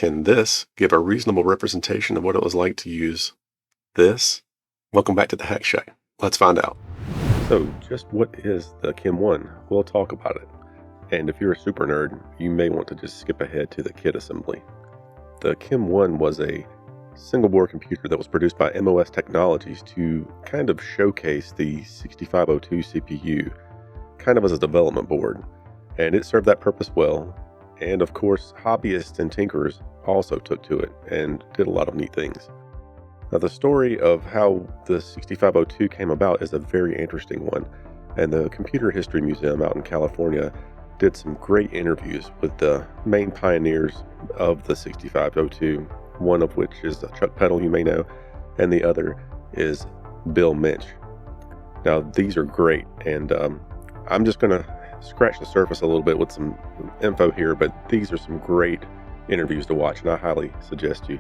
Can this give a reasonable representation of what it was like to use this? Welcome back to the Hack Shack. Let's find out. So just what is the KIM-1? We'll talk about it. And if you're a super nerd, you may want to just skip ahead to the kit assembly. The KIM-1 was a single board computer that was produced by MOS Technologies to kind of showcase the 6502 CPU, kind of as a development board. And it served that purpose well. And of course, hobbyists and tinkerers also took to it and did a lot of neat things. Now, the story of how the 6502 came about is a very interesting one. And the Computer History Museum out in California did some great interviews with the main pioneers of the 6502, one of which is Chuck Peddle, you may know, and the other is Bill Mensch. Now, these are great, and I'm just going to scratch the surface a little bit with some info here, but these are some great interviews to watch, and I highly suggest you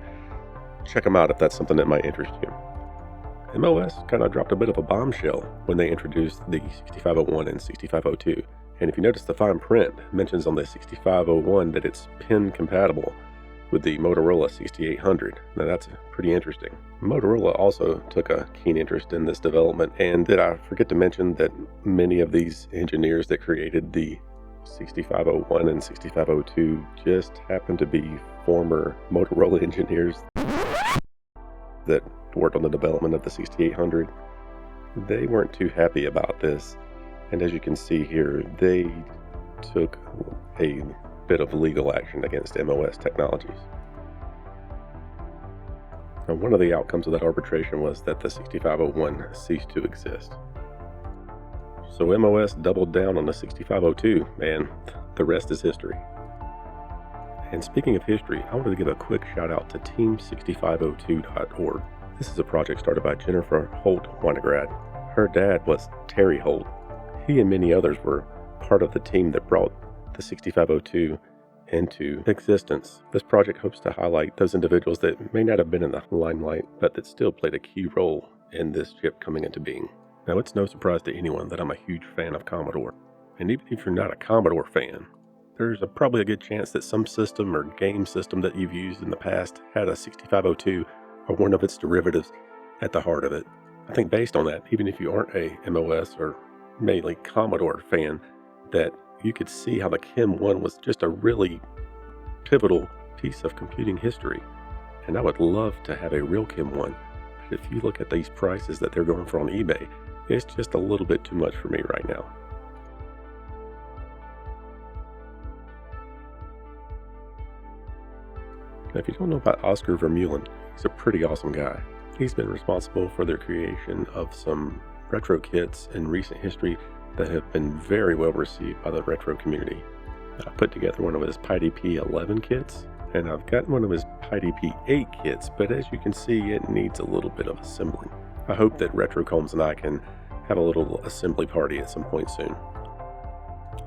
check them out if that's something that might interest you. MOS kind of dropped a bit of a bombshell when they introduced the 6501 and 6502. And if you notice, the fine print mentions on the 6501 that it's pin compatible with the Motorola 6800. Now that's pretty interesting. Motorola also took a keen interest in this development, and did I forget to mention that many of these engineers that created the 6501 and 6502 just happened to be former Motorola engineers that worked on the development of the 6800. They weren't too happy about this. And as you can see here, they took a bit of legal action against MOS Technologies. Now, one of the outcomes of that arbitration was that the 6501 ceased to exist. So MOS doubled down on the 6502, and the rest is history. And speaking of history, I wanted to give a quick shout out to team6502.org. This is a project started by Jennifer Holt Winograd. Her dad was Terry Holt. He and many others were part of the team that brought the 6502 into existence. This project hopes to highlight those individuals that may not have been in the limelight, but that still played a key role in this chip coming into being. Now, it's no surprise to anyone that I'm a huge fan of Commodore. And even if you're not a Commodore fan, there's probably a good chance that some system or game system that you've used in the past had a 6502 or one of its derivatives at the heart of it. I think based on that, even if you aren't a MOS or mainly Commodore fan, that you could see how the KIM-1 was just a really pivotal piece of computing history. And I would love to have a real KIM-1, but if you look at these prices that they're going for on eBay, it's just a little bit too much for me right now. Now, if you don't know about Oscar Vermeulen, he's a pretty awesome guy. He's been responsible for the creation of some retro kits in recent history that have been very well received by the retro community. I put together one of his PyDP 11 kits, and I've got one of his PyDP 8 kits, but as you can see, it needs a little bit of assembling. I hope that Retro Combs and I can have a little assembly party at some point soon.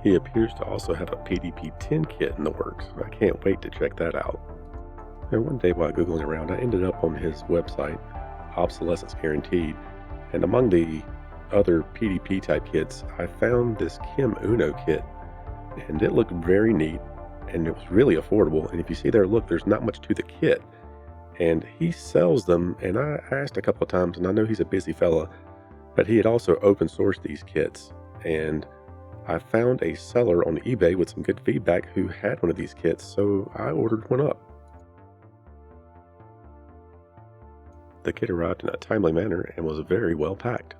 He appears to also have a PDP 10 kit in the works, and I can't wait to check that out. And one day while Googling around, I ended up on his website, Obsolescence Guaranteed, and among the other PDP type kits, I found this KIM-1 kit, and it looked very neat, and it was really affordable. And if you see there, look, there's not much to the kit, and he sells them. And I asked a couple of times, and I know he's a busy fella, but he had also open sourced these kits, and I found a seller on eBay with some good feedback who had one of these kits, so I ordered one up. The kit arrived in a timely manner and was very well packed.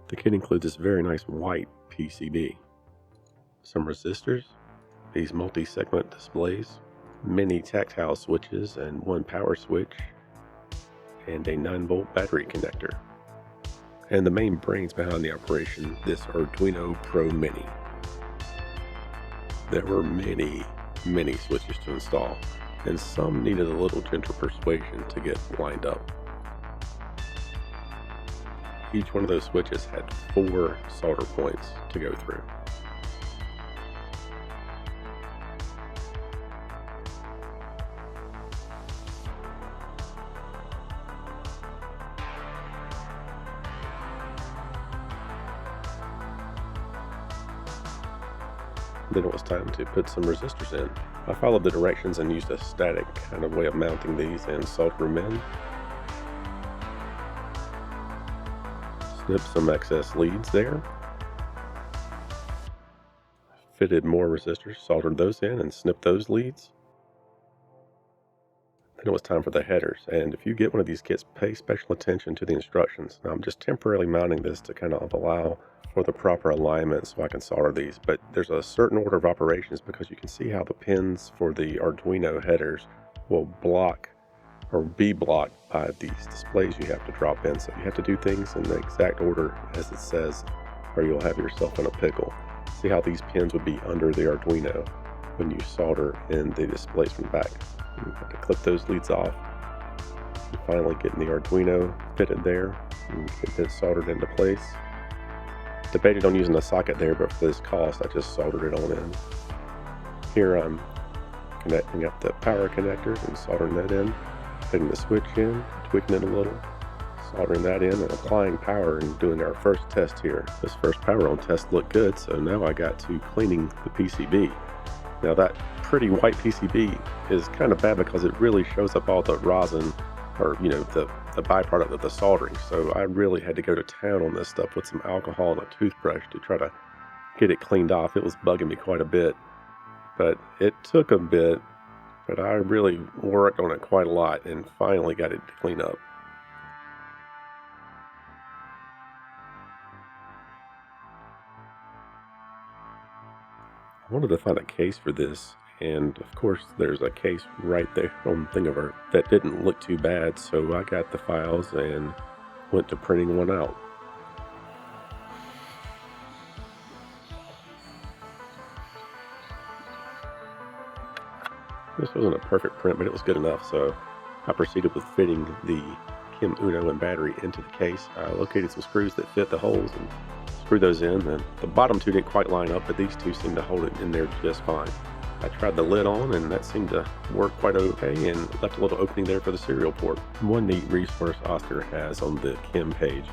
The kit includes this very nice white PCB, some resistors, these multi-segment displays, many tactile switches and one power switch, and a 9-volt battery connector. And the main brains behind the operation, this Arduino Pro Mini. There were many switches to install, and some needed a little gentle persuasion to get lined up. Each one of those switches had 4 solder points to go through. Then it was time to put some resistors in. I followed the directions and used a static kind of way of mounting these and soldered them in. Snip some excess leads there. Fitted more resistors, soldered those in and snipped those leads. Then it was time for the headers, and if you get one of these kits, pay special attention to the instructions. Now I'm just temporarily mounting this to kind of allow for the proper alignment so I can solder these, but there's a certain order of operations because you can see how the pins for the Arduino headers will block or be blocked by these displays you have to drop in. So you have to do things in the exact order as it says, or you'll have yourself in a pickle. See how these pins would be under the Arduino when you solder in the displays from the back. You have to clip those leads off. And finally getting the Arduino fitted there and get this soldered into place. Debated on using a socket there, but for this cost I just soldered it on in. Here I'm connecting up the power connectors and soldering that in, fitting the switch in, tweaking it a little, soldering that in and applying power and doing our first test here. This first power on test looked good, so now I got to cleaning the PCB. Now that pretty white PCB is kind of bad because it really shows up all the rosin, or you know, the byproduct of the soldering. So I really had to go to town on this stuff with some alcohol and a toothbrush to try to get it cleaned off. It was bugging me quite a bit, but it took a bit, but I really worked on it quite a lot and finally got it to clean up. I wanted to find a case for this, and of course there's a case right there on Thingiverse that didn't look too bad, so I got the files and went to printing one out. This wasn't a perfect print, but it was good enough, so I proceeded with fitting the KIM-1 and battery into the case. I located some screws that fit the holes and screwed those in, and the bottom two didn't quite line up, but these two seemed to hold it in there just fine. I tried the lid on and that seemed to work quite okay and left a little opening there for the serial port. One neat resource Oscar has on the KIM page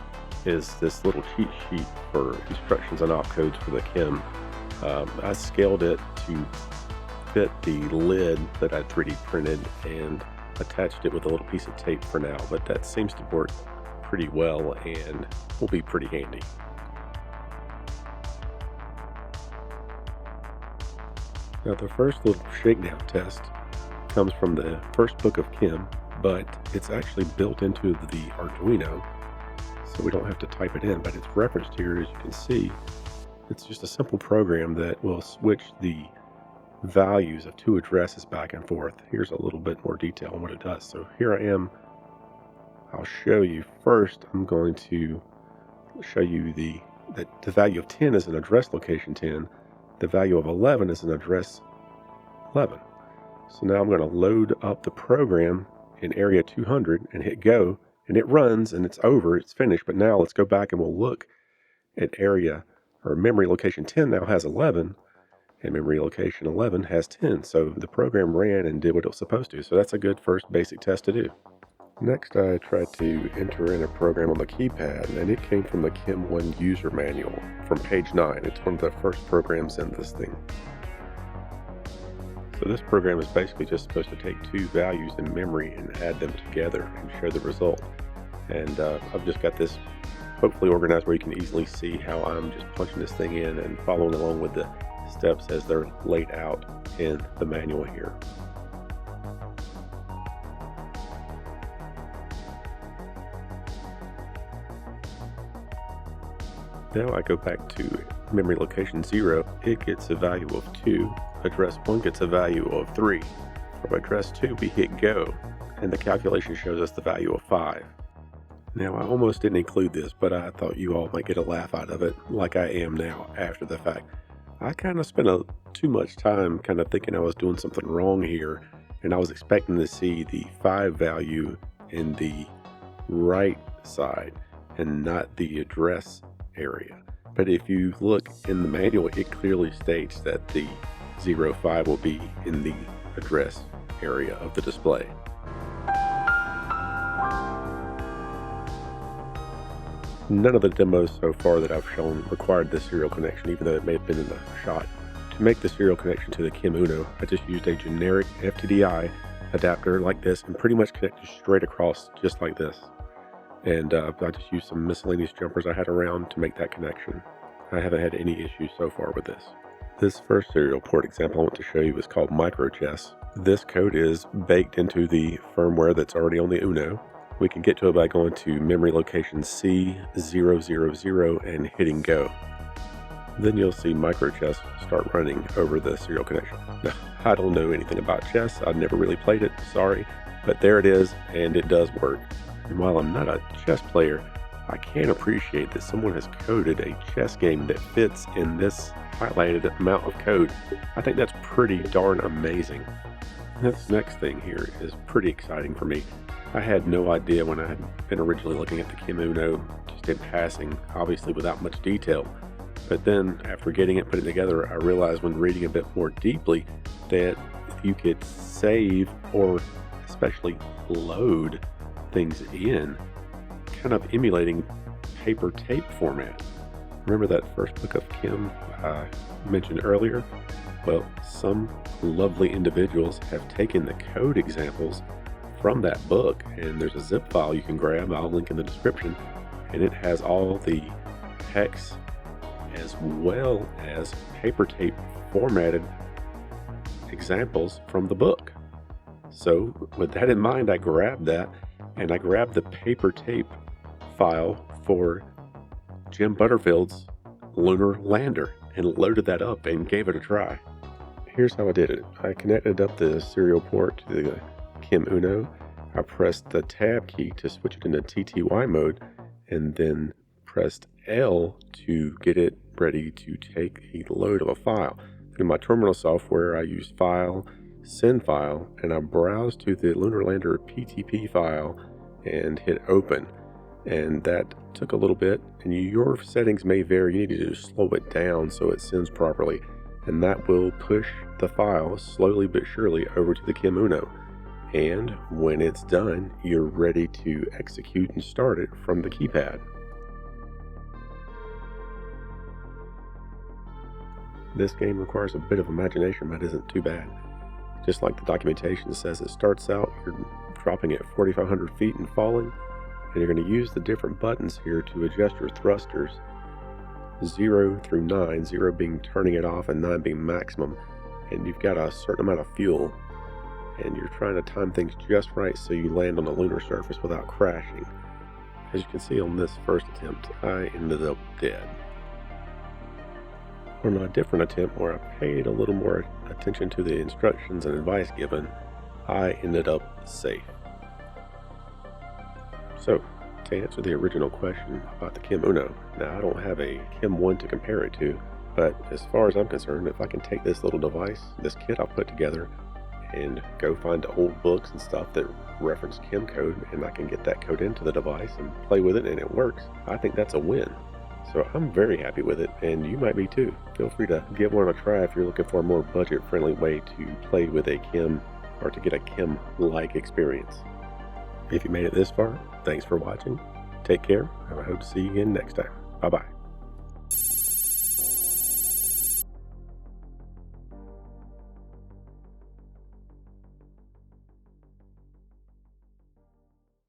is this little cheat sheet for instructions and opcodes for the KIM. I scaled it to fit the lid that I 3D printed and attached it with a little piece of tape for now, but that seems to work pretty well and will be pretty handy. Now the first little shakedown test comes from the first book of KIM, but it's actually built into the Arduino, so we don't have to type it in, but it's referenced here as you can see. It's just a simple program that will switch the values of two addresses back and forth. Here's a little bit more detail on what it does. So here I am. I'll show you. First, I'm going to show you that the value of 10 is an address location 10. The value of 11 is an address 11. So now I'm going to load up the program in area 200 and hit go, and it runs and it's over, it's finished. But now let's go back and we'll look at area or memory location 10 now has 11, and memory location 11 has 10. So the program ran and did what it was supposed to. So that's a good first basic test to do. Next, I tried to enter in a program on the keypad, and it came from the KIM-1 user manual from page 9. It's one of the first programs in this thing. So this program is basically just supposed to take two values in memory and add them together and show the result. And I've just got this hopefully organized where you can easily see how I'm just punching this thing in and following along with the steps as they're laid out in the manual here. Now I go back to memory location 0, it gets a value of 2, address 1 gets a value of 3. From address 2 we hit go, and the calculation shows us the value of 5. Now I almost didn't include this, but I thought you all might get a laugh out of it, like I am now after the fact. I kind of spent too much time kind of thinking I was doing something wrong here, and I was expecting to see the 5 value in the right side and not the address area. But if you look in the manual, it clearly states that the 05 will be in the address area of the display. None of the demos so far that I've shown required this serial connection, even though it may have been in the shot To make the serial connection to the KIM-1, I just used a generic FTDI adapter like this and pretty much connected straight across just like this. And I just used some miscellaneous jumpers I had around to make that connection. I haven't had any issues so far with this. This first serial port example I want to show you is called MicroChess. This code is baked into the firmware that's already on the Uno. We can get to it by going to memory location C000 and hitting go. Then you'll see MicroChess start running over the serial connection. Now, I don't know anything about chess. I've never really played it, sorry, but there it is, and it does work. And while I'm not a chess player, I can appreciate that someone has coded a chess game that fits in this highlighted amount of code. I think that's pretty darn amazing. This next thing here is pretty exciting for me. I had no idea when I had been originally looking at the KIM-1, just in passing, obviously without much detail. But then, after getting it, putting it together, I realized when reading a bit more deeply that you could save or especially load things in, kind of emulating Papertape format. Remember that first book of Kim I mentioned earlier? Well, some lovely individuals have taken the code examples from that book, and there's a zip file you can grab, I'll link in the description, and it has all the hex as well as Papertape formatted examples from the book. So with that in mind, I grabbed that, and I grabbed the Papertape file for Jim Butterfield's Lunar lander and loaded that up and gave it a try. Here's how I did it. I connected up the serial port to the KIM-1. I pressed the tab key to switch it into TTY mode, and then pressed L to get it ready to take a load of a file. Through my terminal software, I used File, Send File, and I browsed to the Lunar Lander PTP file and hit Open. And that took a little bit, and your settings may vary. You need to just slow it down so it sends properly, and that will push the file slowly but surely over to the KIM-1. And when it's done, you're ready to execute and start it from the keypad. This game requires a bit of imagination, but isn't too bad. Just like the documentation says, it starts out, you're dropping at 4,500 feet and falling, and you're going to use the different buttons here to adjust your thrusters, 0 through 9, 0 being turning it off and 9 being maximum, and you've got a certain amount of fuel, and you're trying to time things just right so you land on the lunar surface without crashing. As you can see on this first attempt, I ended up dead. On a different attempt where I paid a little more attention to the instructions and advice given, I ended up safe. So, to answer the original question about the KIM-1, now I don't have a KIM-1 to compare it to, but as far as I'm concerned, if I can take this little device, this kit I've put together, and go find old books and stuff that reference KIM code, and I can get that code into the device and play with it and it works, I think that's a win. So I'm very happy with it, and you might be too. Feel free to give one a try if you're looking for a more budget-friendly way to play with a KIM, or to get a KIM-like experience. If you made it this far, thanks for watching. Take care, and I hope to see you again next time. Bye-bye.